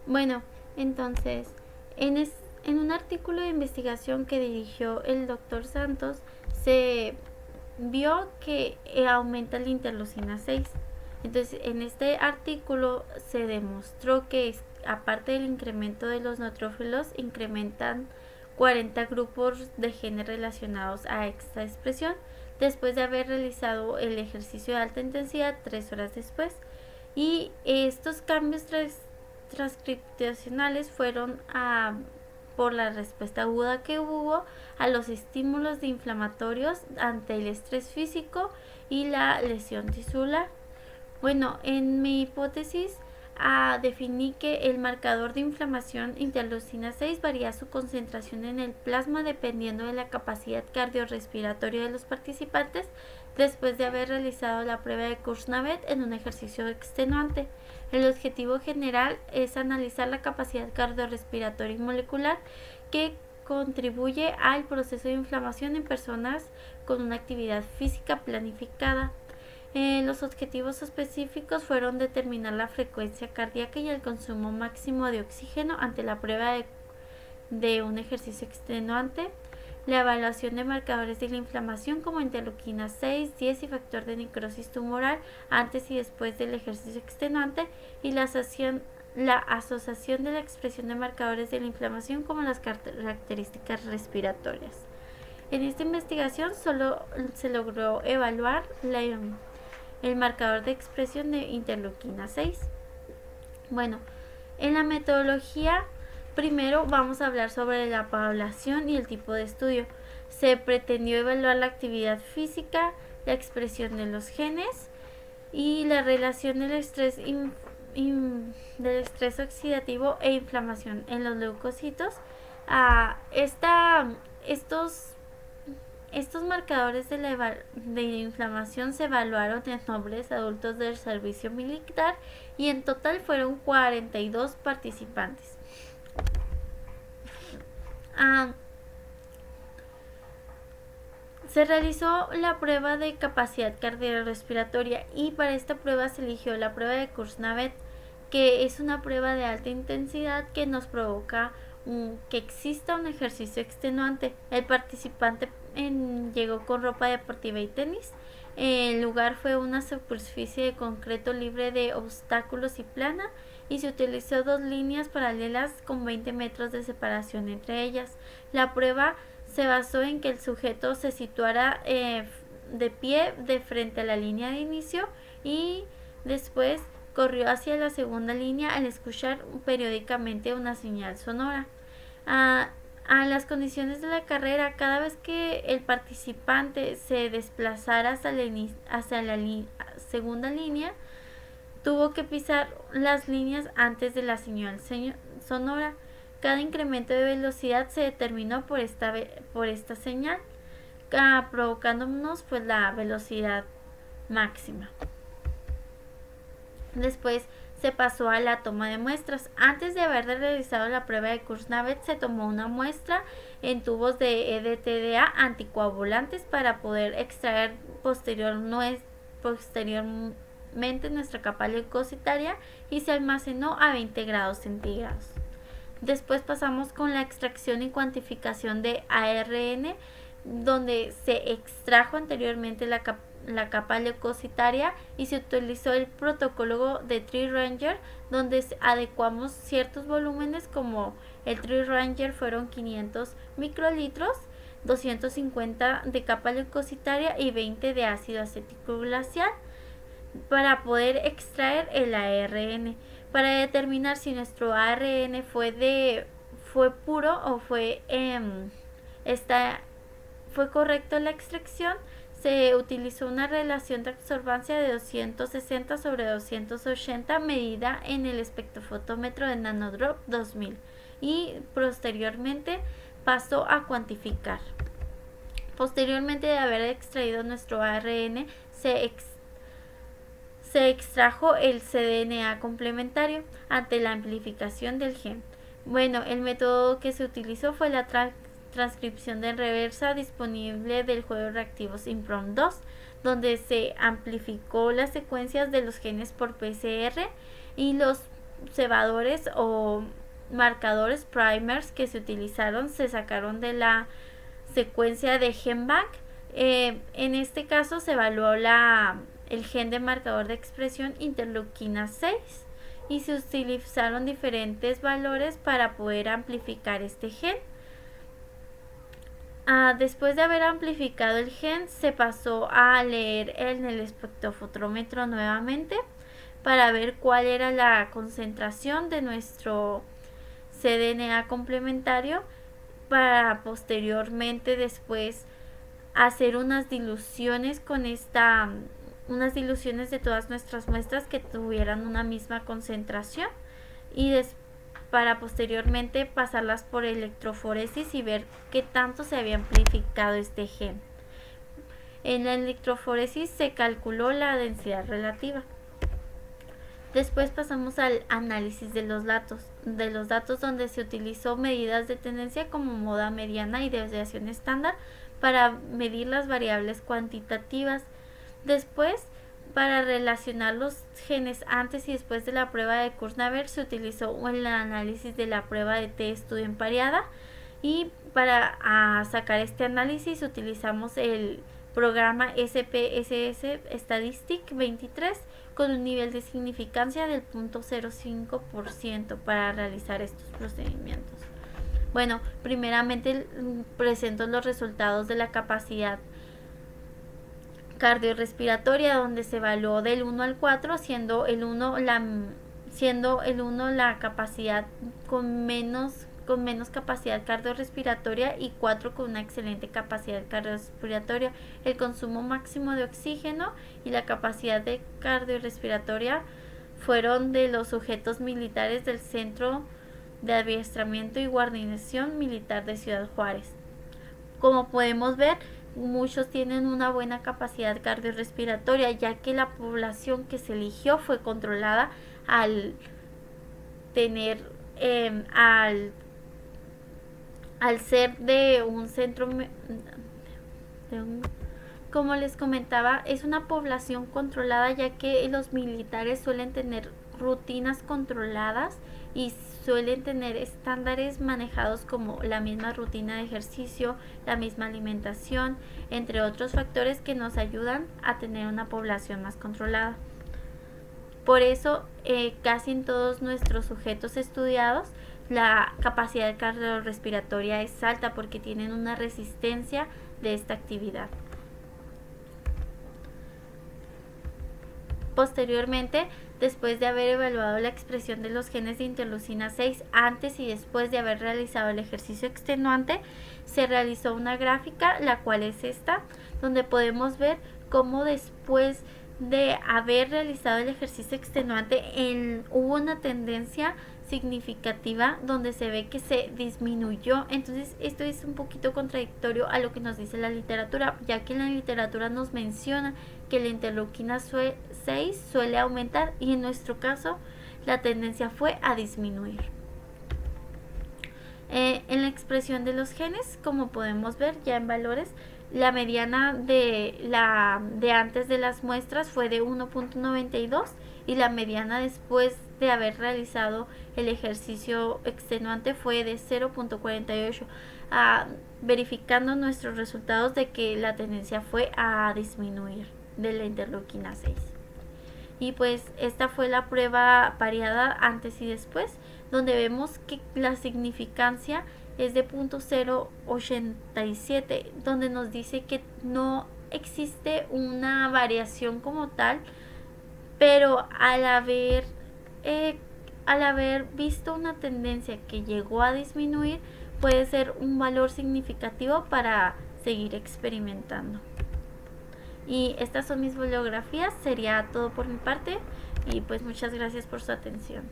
Bueno, entonces, en un artículo de investigación que dirigió el doctor Santos, se vio que aumenta la interleucina 6. Entonces, en este artículo se demostró que aparte del incremento de los neutrófilos, incrementan 40 grupos de genes relacionados a esta expresión después de haber realizado el ejercicio de alta intensidad 3 horas después. Y estos cambios transcripcionales fueron por la respuesta aguda que hubo a los estímulos de inflamatorios ante el estrés físico y la lesión tisular. Bueno, en mi hipótesis definí que el marcador de inflamación interleucina 6 varía su concentración en el plasma dependiendo de la capacidad cardiorrespiratoria de los participantes después de haber realizado la prueba de Kuznavet en un ejercicio extenuante. El objetivo general es analizar la capacidad cardiorrespiratoria y molecular que contribuye al proceso de inflamación en personas con una actividad física planificada. Los objetivos específicos fueron determinar la frecuencia cardíaca y el consumo máximo de oxígeno ante la prueba de un ejercicio extenuante, la evaluación de marcadores de la inflamación como interleuquina 6, 10 y factor de necrosis tumoral antes y después del ejercicio extenuante y la asociación de la expresión de marcadores de la inflamación como las características respiratorias. En esta investigación solo se logró evaluar el marcador de expresión de interleuquina 6. Bueno, en la metodología primero vamos a hablar sobre la población y el tipo de estudio. Se pretendió evaluar la actividad física, la expresión de los genes y la relación del estrés oxidativo e inflamación en los leucocitos. Estos marcadores de inflamación se evaluaron en hombres adultos del servicio militar y en total fueron 42 participantes. Se realizó la prueba de capacidad cardiorrespiratoria y para esta prueba se eligió la prueba de Kuznavet, que es una prueba de alta intensidad que nos provoca que exista un ejercicio extenuante. El participante llegó con ropa deportiva y tenis. El lugar fue una superficie de concreto libre de obstáculos y plana y se utilizó 2 líneas paralelas con 20 metros de separación entre ellas. La prueba se basó en que el sujeto se situara de pie de frente a la línea de inicio y después corrió hacia la segunda línea al escuchar periódicamente una señal sonora. A las condiciones de la carrera, cada vez que el participante se desplazara hacia la segunda línea, tuvo que pisar las líneas antes de la señal sonora. Cada incremento de velocidad se determinó por esta señal, provocándonos pues la velocidad máxima. Después se pasó a la toma de muestras. Antes de haber realizado la prueba de Kuznavet, se tomó una muestra en tubos de EDTA anticoagulantes para poder extraer posteriormente nuestra capa leucocitaria y se almacenó a 20 grados centígrados. Después pasamos con la extracción y cuantificación de ARN, donde se extrajo anteriormente la capa leucocitaria y se utilizó el protocolo de Tree Ranger, donde adecuamos ciertos volúmenes, como el Tree Ranger fueron 500 microlitros, 250 de capa leucocitaria y 20 de ácido acético glacial para poder extraer el ARN. Para determinar si nuestro ARN fue puro o fue correcto la extracción, se utilizó una relación de absorbancia de 260 sobre 280 medida en el espectrofotómetro de Nanodrop 2000 y posteriormente pasó a cuantificar. Posteriormente de haber extraído nuestro ARN, se extrajo el cDNA complementario ante la amplificación del gen. Bueno, el método que se utilizó fue la transcripción de reversa disponible del juego reactivo SynPROM2, donde se amplificó las secuencias de los genes por PCR y los cebadores o marcadores primers que se utilizaron se sacaron de la secuencia de GenBank. En este caso se evaluó el gen de marcador de expresión interleuquina 6 y se utilizaron diferentes valores para poder amplificar este gen. Después de haber amplificado el gen, se pasó a leer en el espectrofotómetro nuevamente para ver cuál era la concentración de nuestro cDNA complementario, para posteriormente después hacer unas diluciones unas diluciones de todas nuestras muestras que tuvieran una misma concentración y para posteriormente pasarlas por electroforesis y ver qué tanto se había amplificado este gen. En la electroforesis se calculó la densidad relativa. Después pasamos al análisis de los datos donde se utilizó medidas de tendencia como moda mediana y desviación estándar para medir las variables cuantitativas. Después, para relacionar los genes antes y después de la prueba de Kurznaber, se utilizó el análisis de la prueba de t-estudio empareada, y para sacar este análisis utilizamos el programa SPSS Statistic 23 con un nivel de significancia del 0.05% para realizar estos procedimientos. Bueno, primeramente presento los resultados de la capacidad cardiorrespiratoria, donde se evaluó del 1 al 4, siendo el 1 la capacidad con menos capacidad cardiorrespiratoria y 4 con una excelente capacidad cardiorrespiratoria. El consumo máximo de oxígeno y la capacidad de cardiorrespiratoria fueron de los sujetos militares del Centro de Adiestramiento y Guarnición Militar de Ciudad Juárez. Como podemos ver, muchos tienen una buena capacidad cardiorrespiratoria, ya que la población que se eligió fue controlada al tener al ser de un centro como les comentaba, es una población controlada, ya que los militares suelen tener rutinas controladas y suelen tener estándares manejados como la misma rutina de ejercicio, la misma alimentación, entre otros factores que nos ayudan a tener una población más controlada. Por eso, casi en todos nuestros sujetos estudiados, la capacidad cardiorrespiratoria es alta porque tienen una resistencia de esta actividad. Posteriormente, después de haber evaluado la expresión de los genes de interleucina 6 antes y después de haber realizado el ejercicio extenuante, se realizó una gráfica, la cual es esta, donde podemos ver cómo después de haber realizado el ejercicio extenuante hubo una tendencia significativa donde se ve que se disminuyó. Entonces esto es un poquito contradictorio a lo que nos dice la literatura, ya que en la literatura nos menciona que la interleuquina 6 suele aumentar y en nuestro caso la tendencia fue a disminuir. En la expresión de los genes, como podemos ver ya en valores, la mediana de antes de las muestras fue de 1.92 y la mediana después de haber realizado el ejercicio extenuante fue de 0.48, verificando nuestros resultados de que la tendencia fue a disminuir de la interleuquina 6. Y pues esta fue la prueba pareada antes y después, donde vemos que la significancia es de 0.087, donde nos dice que no existe una variación como tal, pero al haber visto una tendencia que llegó a disminuir, puede ser un valor significativo para seguir experimentando. Y estas son mis bibliografías, sería todo por mi parte y pues muchas gracias por su atención.